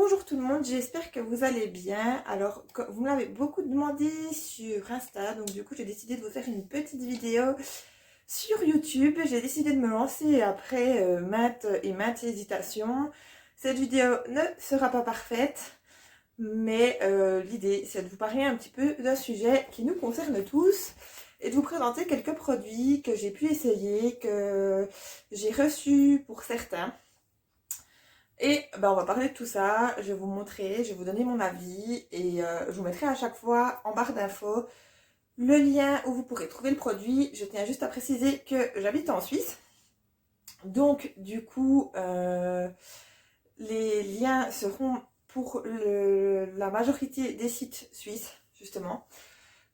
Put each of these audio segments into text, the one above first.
Bonjour tout le monde, j'espère que vous allez bien. Alors, vous me l'avez beaucoup demandé sur Insta, donc du coup j'ai décidé de vous faire une petite vidéo sur YouTube. J'ai décidé de me lancer après maintes et maintes hésitations. Cette vidéo ne sera pas parfaite, mais l'idée c'est de vous parler un petit peu d'un sujet qui nous concerne tous et de vous présenter quelques produits que j'ai pu essayer, que j'ai reçus pour certains. Et on va parler de tout ça, je vais vous montrer, je vais vous donner mon avis et je vous mettrai à chaque fois en barre d'infos le lien où vous pourrez trouver le produit. Je tiens juste à préciser que j'habite en Suisse. Donc du coup, les liens seront pour la majorité des sites suisses, justement.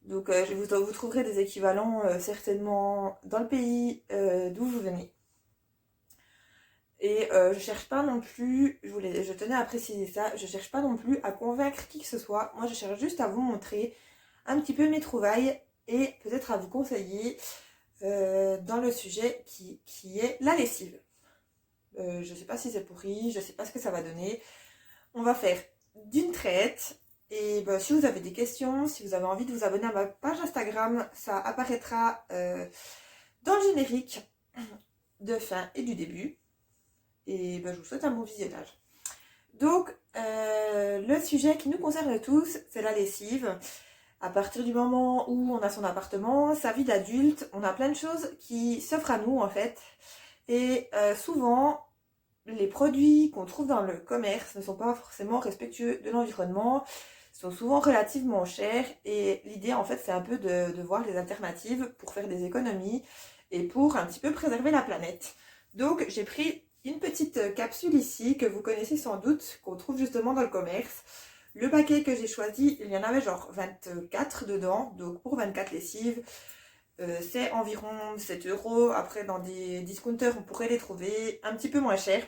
Donc vous trouverez des équivalents certainement dans le pays d'où vous venez. Et je cherche pas non plus, je tenais à préciser ça, je cherche pas non plus à convaincre qui que ce soit. Moi je cherche juste à vous montrer un petit peu mes trouvailles et peut-être à vous conseiller dans le sujet qui est la lessive. Je sais pas si c'est pourri, je sais pas ce que ça va donner. On va faire d'une traite. Et si vous avez des questions, si vous avez envie de vous abonner à ma page Instagram, ça apparaîtra dans le générique de fin et du début. Et je vous souhaite un bon visionnage. Donc, le sujet qui nous concerne tous, c'est la lessive. À partir du moment où on a son appartement, sa vie d'adulte, on a plein de choses qui s'offrent à nous en fait. Et souvent, les produits qu'on trouve dans le commerce ne sont pas forcément respectueux de l'environnement, sont souvent relativement chers. Et l'idée en fait, c'est un peu de voir les alternatives pour faire des économies et pour un petit peu préserver la planète. Donc, j'ai pris une petite capsule ici que vous connaissez sans doute, qu'on trouve justement dans le commerce. Le paquet que j'ai choisi, il y en avait genre 24 dedans, donc pour 24 lessives, c'est environ 7 euros. Après, dans des discounters, on pourrait les trouver un petit peu moins chers.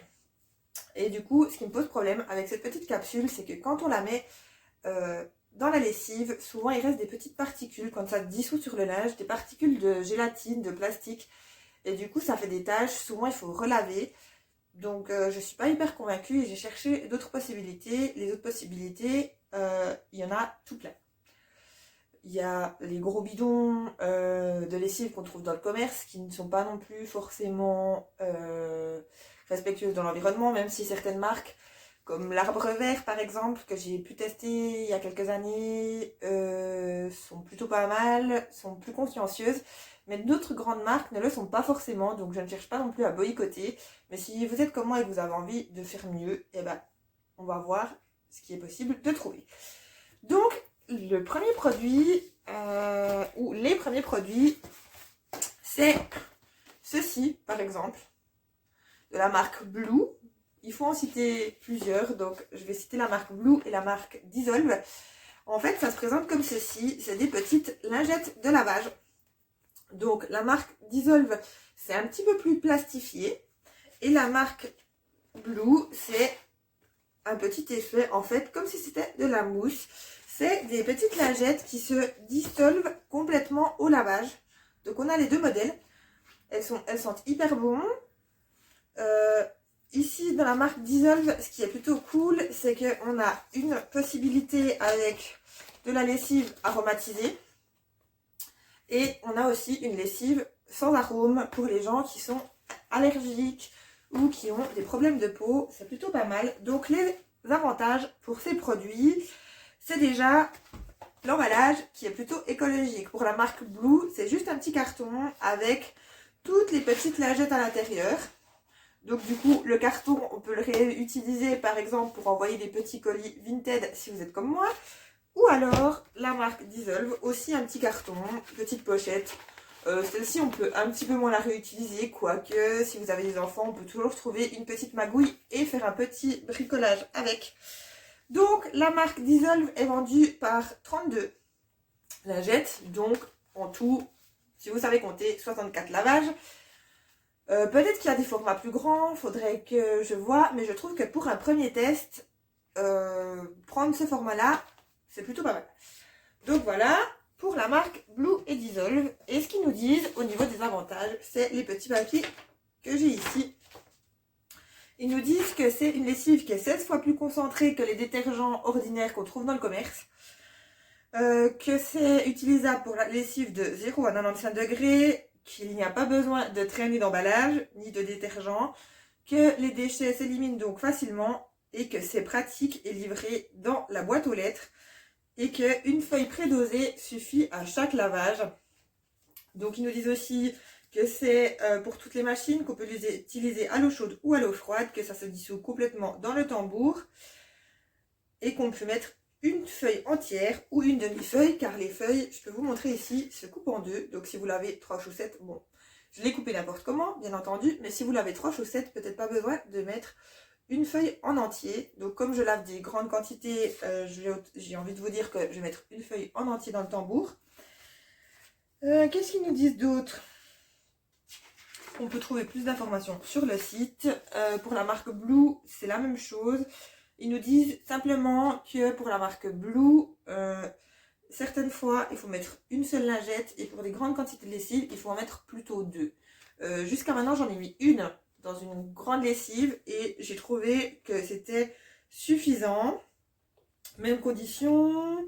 Et du coup, ce qui me pose problème avec cette petite capsule, c'est que quand on la met dans la lessive, souvent il reste des petites particules, quand ça dissout sur le linge, des particules de gélatine, de plastique. Et du coup, ça fait des taches, souvent il faut relaver. Donc je suis pas hyper convaincue et j'ai cherché d'autres possibilités. Les autres possibilités, il y en a tout plein. Il y a les gros bidons de lessive qu'on trouve dans le commerce qui ne sont pas non plus forcément respectueuses dans l'environnement, même si certaines marques, comme l'Arbre Vert par exemple, que j'ai pu tester il y a quelques années, sont plutôt pas mal, sont plus consciencieuses. Mais d'autres grandes marques ne le sont pas forcément, donc je ne cherche pas non plus à boycotter. Mais si vous êtes comme moi et que vous avez envie de faire mieux, on va voir ce qui est possible de trouver. Donc, le premier produit, ou les premiers produits, c'est ceci, par exemple, de la marque Blue. Il faut en citer plusieurs, donc je vais citer la marque Blue et la marque Dissolve. En fait, ça se présente comme ceci, c'est des petites lingettes de lavage. Donc la marque Dissolve, c'est un petit peu plus plastifié. Et la marque Blue, c'est un petit effet, en fait, comme si c'était de la mousse. C'est des petites lingettes qui se dissolvent complètement au lavage. Donc on a les deux modèles. Elles sentent hyper bon. Ici, dans la marque Dissolve, ce qui est plutôt cool, c'est qu'on a une possibilité avec de la lessive aromatisée. Et on a aussi une lessive sans arôme pour les gens qui sont allergiques ou qui ont des problèmes de peau. C'est plutôt pas mal. Donc les avantages pour ces produits, c'est déjà l'emballage qui est plutôt écologique. Pour la marque Blue, c'est juste un petit carton avec toutes les petites lingettes à l'intérieur. Donc du coup, le carton, on peut le réutiliser par exemple pour envoyer des petits colis Vinted si vous êtes comme moi. Ou alors, la marque Dissolve, aussi un petit carton, petite pochette. Celle-ci, on peut un petit peu moins la réutiliser, quoique si vous avez des enfants, on peut toujours trouver une petite magouille et faire un petit bricolage avec. Donc, la marque Dissolve est vendue par 32 lingettes, donc en tout, si vous savez compter, 64 lavages. Peut-être qu'il y a des formats plus grands, faudrait que je vois, mais je trouve que pour un premier test, prendre ce format-là, c'est plutôt pas mal. Donc voilà, pour la marque Blue et Dissolve. Et ce qu'ils nous disent au niveau des avantages, c'est les petits papiers que j'ai ici. Ils nous disent que c'est une lessive qui est 16 fois plus concentrée que les détergents ordinaires qu'on trouve dans le commerce. Que c'est utilisable pour la lessive de 0 à 95 degrés, qu'il n'y a pas besoin de traîner d'emballage ni de détergent, que les déchets s'éliminent donc facilement et que c'est pratique et livré dans la boîte aux lettres et qu'une feuille prédosée suffit à chaque lavage. Donc ils nous disent aussi que c'est pour toutes les machines, qu'on peut les utiliser à l'eau chaude ou à l'eau froide, que ça se dissout complètement dans le tambour et qu'on peut mettre une feuille entière ou une demi-feuille, car les feuilles, je peux vous montrer ici, se coupent en deux. Donc si vous l'avez 3 chaussettes, bon, je l'ai coupé n'importe comment, bien entendu, mais si vous l'avez 3 chaussettes, peut-être pas besoin de mettre une feuille en entier. Donc comme je lave des grandes quantités, j'ai envie de vous dire que je vais mettre une feuille en entier dans le tambour. Qu'est-ce qu'ils nous disent d'autre? On peut trouver plus d'informations sur le site. Pour la marque Blue, c'est la même chose. Ils nous disent simplement que pour la marque Blue, certaines fois, il faut mettre une seule lingette et pour des grandes quantités de lessive, il faut en mettre plutôt 2. Jusqu'à maintenant, j'en ai mis une dans une grande lessive et j'ai trouvé que c'était suffisant. Même condition,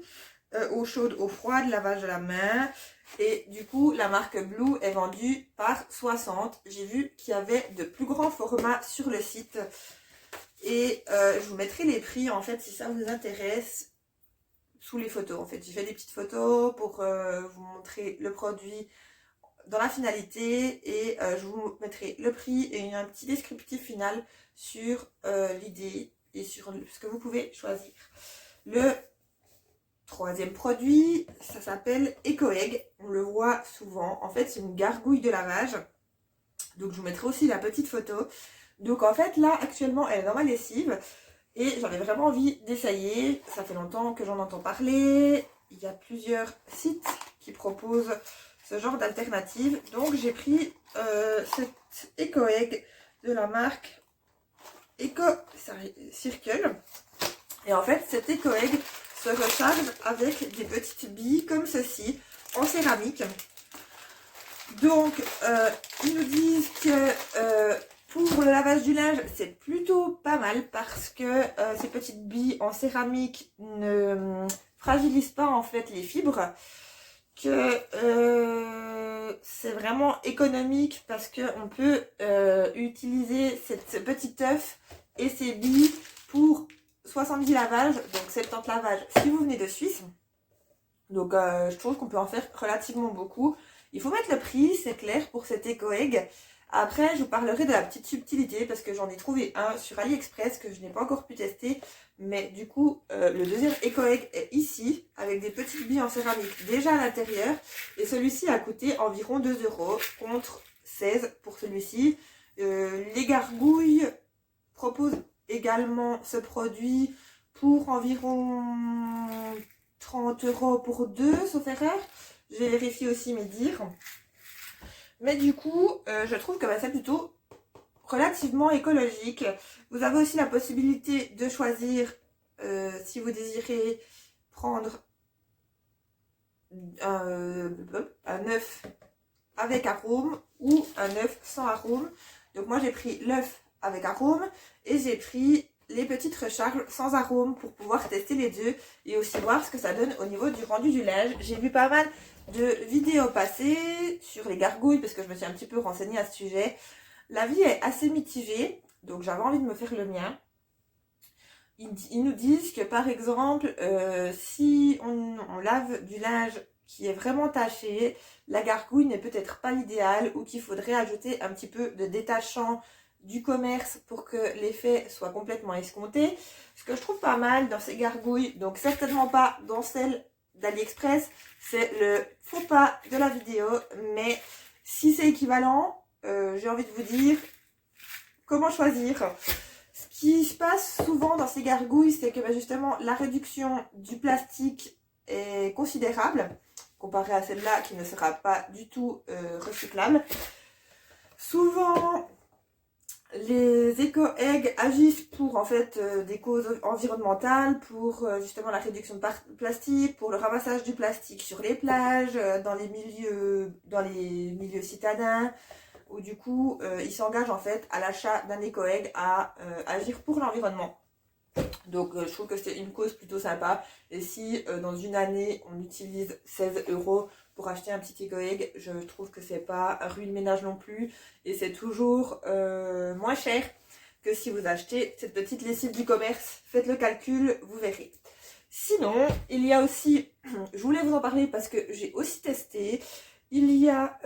eau chaude, eau froide, lavage de la main. Et du coup, la marque Blue est vendue par 60. J'ai vu qu'il y avait de plus grands formats sur le site. Et je vous mettrai les prix en fait si ça vous intéresse sous les photos. En fait, j'ai fait des petites photos pour vous montrer le produit dans la finalité et je vous mettrai le prix et un petit descriptif final sur l'idée et sur ce que vous pouvez choisir. Le troisième produit, ça s'appelle EcoEgg. On le voit souvent. En fait, c'est une gargouille de lavage. Donc, je vous mettrai aussi la petite photo. Donc en fait là actuellement elle est dans ma lessive et j'avais vraiment envie d'essayer. Ça fait longtemps que j'en entends parler. Il y a plusieurs sites qui proposent ce genre d'alternative. Donc j'ai pris cette EcoEgg de la marque Eco Circle. Et en fait cette EcoEgg se recharge avec des petites billes comme ceci en céramique. Donc ils nous disent que pour le lavage du linge, c'est plutôt pas mal parce que ces petites billes en céramique ne fragilisent pas en fait les fibres. Que c'est vraiment économique parce qu'on peut utiliser cette petite œuf et ces billes pour 70 lavages, donc 70 lavages si vous venez de Suisse. Donc je trouve qu'on peut en faire relativement beaucoup. Il faut mettre le prix, c'est clair, pour cet EcoEgg. Après, je vous parlerai de la petite subtilité parce que j'en ai trouvé un sur AliExpress que je n'ai pas encore pu tester. Mais du coup, le deuxième EcoEgg est ici avec des petites billes en céramique déjà à l'intérieur. Et celui-ci a coûté environ 2 € contre 16 pour celui-ci. Les gargouilles proposent également ce produit pour environ 30 € pour 2, sauf erreur. Je vais vérifier aussi mes dires. Mais du coup, je trouve que c'est plutôt relativement écologique. Vous avez aussi la possibilité de choisir si vous désirez prendre un œuf avec arôme ou un œuf sans arôme. Donc moi j'ai pris l'œuf avec arôme et j'ai pris les petites recharges sans arôme pour pouvoir tester les deux et aussi voir ce que ça donne au niveau du rendu du linge. J'ai vu pas mal de vidéos passées sur les gargouilles parce que je me suis un petit peu renseignée à ce sujet. L'avis est assez mitigé, donc j'avais envie de me faire le mien. Ils nous disent que par exemple, si on lave du linge qui est vraiment taché, la gargouille n'est peut-être pas l'idéal ou qu'il faudrait ajouter un petit peu de détachant du commerce pour que l'effet soit complètement escompté. Ce que je trouve pas mal dans ces gargouilles, donc certainement pas dans celle d'AliExpress, c'est le faux pas de la vidéo, mais si c'est équivalent, j'ai envie de vous dire comment choisir. Ce qui se passe souvent dans ces gargouilles, c'est que justement la réduction du plastique est considérable comparée à celle-là qui ne sera pas du tout recyclable. Souvent, les EcoEgg agissent pour en fait des causes environnementales, pour justement la réduction de plastique, pour le ramassage du plastique sur les plages, dans les milieux citadins où du coup il s'engage en fait à l'achat d'un éco-egg à agir pour l'environnement. Donc je trouve que c'est une cause plutôt sympa. Et si dans une année on utilise 16 € pour acheter un petit éco-egg, je trouve que c'est pas ruine ménage non plus. Et c'est toujours moins cher que si vous achetez cette petite lessive du commerce. Faites le calcul, vous verrez. Sinon, il y a aussi, je voulais vous en parler parce que j'ai aussi testé, il y a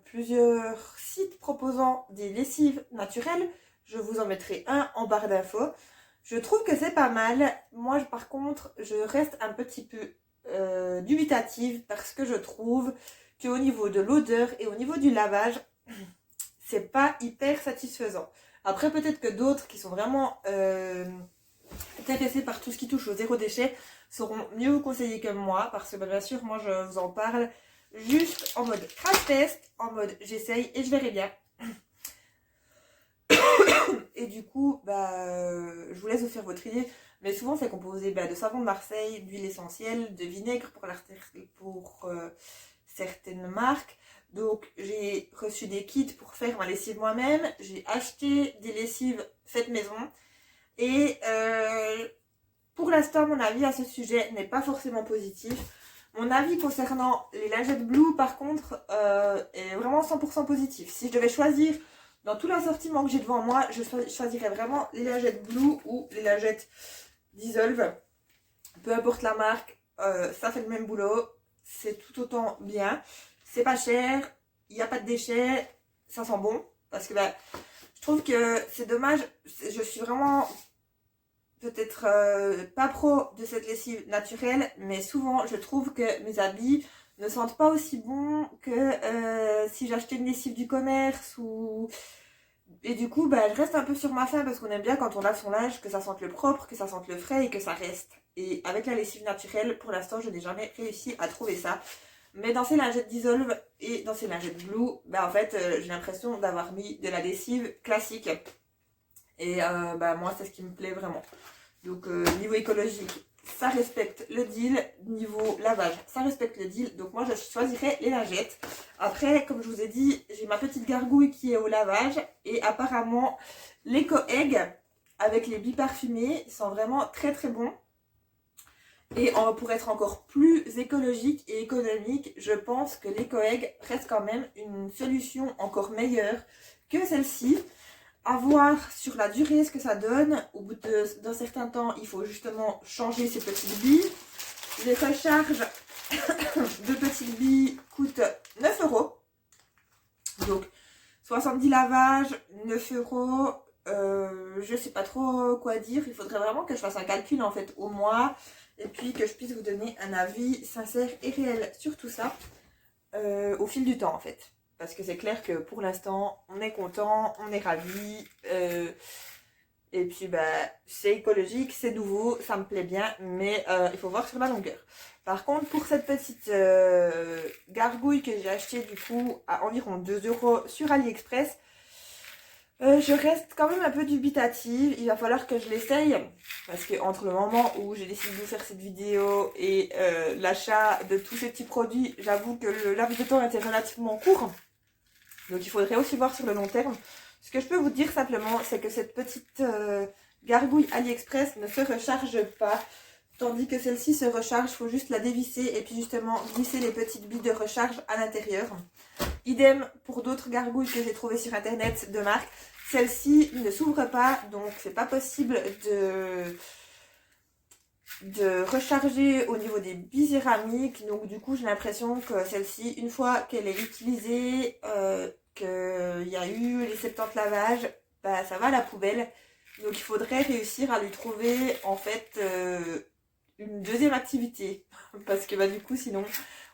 plusieurs sites proposant des lessives naturelles. Je vous en mettrai un en barre d'infos. Je trouve que c'est pas mal. Moi, par contre, je reste un petit peu dubitative parce que je trouve qu'au niveau de l'odeur et au niveau du lavage, c'est pas hyper satisfaisant. Après, peut-être que d'autres qui sont vraiment intéressés par tout ce qui touche au zéro déchet sauront mieux vous conseiller que moi, parce que bien sûr, moi, je vous en parle juste en mode crash test, en mode j'essaye et je verrai bien. Et du coup, je vous laisse vous faire votre idée. Mais souvent, c'est composé de savon de Marseille, d'huile essentielle, de vinaigre pour certaines marques. Donc, j'ai reçu des kits pour faire ma lessive moi-même. J'ai acheté des lessives faites maison. Et pour l'instant, mon avis à ce sujet n'est pas forcément positif. Mon avis concernant les lingettes Blue, par contre, est vraiment 100% positif. Si je devais choisir dans tout l'assortiment que j'ai devant moi, je choisirais vraiment les lingettes Blue ou les lingettes Dissolve. Peu importe la marque, ça fait le même boulot. C'est tout autant bien. C'est pas cher, il n'y a pas de déchets, ça sent bon. Parce que je trouve que c'est dommage. Je suis vraiment peut-être pas pro de cette lessive naturelle, mais souvent je trouve que mes habits ne sentent pas aussi bon que si j'achetais une lessive du commerce ou... Et du coup, je reste un peu sur ma faim parce qu'on aime bien quand on lave son linge que ça sente le propre, que ça sente le frais et que ça reste. Et avec la lessive naturelle, pour l'instant, je n'ai jamais réussi à trouver ça. Mais dans ces lingettes Dissolve et dans ces lingettes Blue, en fait, j'ai l'impression d'avoir mis de la lessive classique. Et moi, c'est ce qui me plaît vraiment. Donc, niveau écologique, ça respecte le deal. Niveau lavage, ça respecte le deal. Donc, moi, je choisirais les lingettes. Après, comme je vous ai dit, j'ai ma petite gargouille qui est au lavage. Et apparemment, l'éco-egg avec les biparfumés sont vraiment très très bons. Et pour être encore plus écologique et économique, je pense que l'éco-egg reste quand même une solution encore meilleure que celle-ci. À voir sur la durée ce que ça donne. Au bout d'un certain temps, il faut justement changer ces petites billes. Les recharges de petites billes coûtent 9 €. Donc 70 lavages, 9 €. Je sais pas trop quoi dire. Il faudrait vraiment que je fasse un calcul en fait au mois. Et puis que je puisse vous donner un avis sincère et réel sur tout ça au fil du temps en fait. Parce que c'est clair que pour l'instant, on est content, on est ravis. Et puis, c'est écologique, c'est nouveau, ça me plaît bien. Mais il faut voir sur la longueur. Par contre, pour cette petite gargouille que j'ai achetée du coup à environ 2 € sur AliExpress, je reste quand même un peu dubitative. Il va falloir que je l'essaye. Parce que entre le moment où j'ai décidé de faire cette vidéo et l'achat de tous ces petits produits, j'avoue que le laps de temps était relativement court. Donc il faudrait aussi voir sur le long terme. Ce que je peux vous dire simplement, c'est que cette petite gargouille AliExpress ne se recharge pas. Tandis que celle-ci se recharge, il faut juste la dévisser et puis justement glisser les petites billes de recharge à l'intérieur. Idem pour d'autres gargouilles que j'ai trouvées sur internet de marque. Celle-ci ne s'ouvre pas, donc c'est pas possible de recharger au niveau des billes céramiques. Donc du coup j'ai l'impression que celle-ci, une fois qu'elle est utilisée, qu'il y a eu les 70 lavages, ça va à la poubelle. Donc il faudrait réussir à lui trouver en fait une deuxième activité. Parce que du coup sinon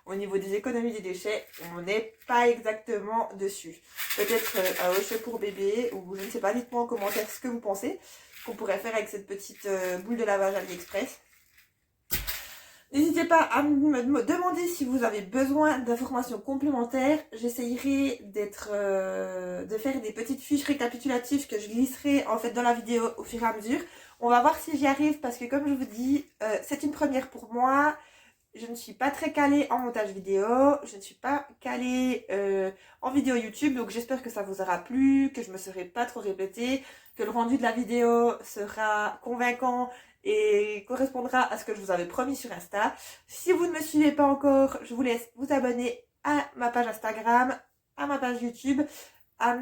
au niveau des économies des déchets, on n'est pas exactement dessus. Peut-être un hochet pour bébé, ou je ne sais pas, dites-moi en commentaire ce que vous pensez qu'on pourrait faire avec cette petite boule de lavage AliExpress. N'hésitez pas à me demander si vous avez besoin d'informations complémentaires. J'essayerai de faire des petites fiches récapitulatives que je glisserai en fait dans la vidéo au fur et à mesure. On va voir si j'y arrive parce que comme je vous dis, c'est une première pour moi. je ne suis pas très calée en montage vidéo, je ne suis pas calée en vidéo YouTube, donc j'espère que ça vous aura plu, que je me serai pas trop répétée, que le rendu de la vidéo sera convaincant et correspondra à ce que je vous avais promis sur Insta. Si vous ne me suivez pas encore, je vous laisse vous abonner à ma page Instagram, à ma page YouTube, à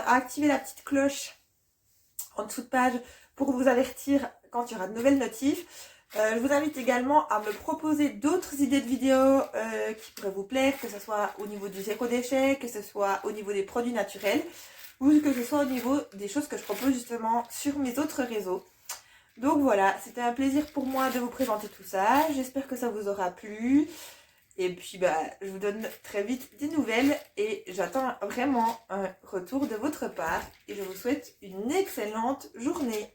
activer la petite cloche en dessous de page pour vous avertir quand il y aura de nouvelles notifs. Je vous invite également à me proposer d'autres idées de vidéos qui pourraient vous plaire, que ce soit au niveau du zéro déchet, que ce soit au niveau des produits naturels, ou que ce soit au niveau des choses que je propose justement sur mes autres réseaux. Donc voilà, c'était un plaisir pour moi de vous présenter tout ça. J'espère que ça vous aura plu. Et puis je vous donne très vite des nouvelles et j'attends vraiment un retour de votre part. Et je vous souhaite une excellente journée.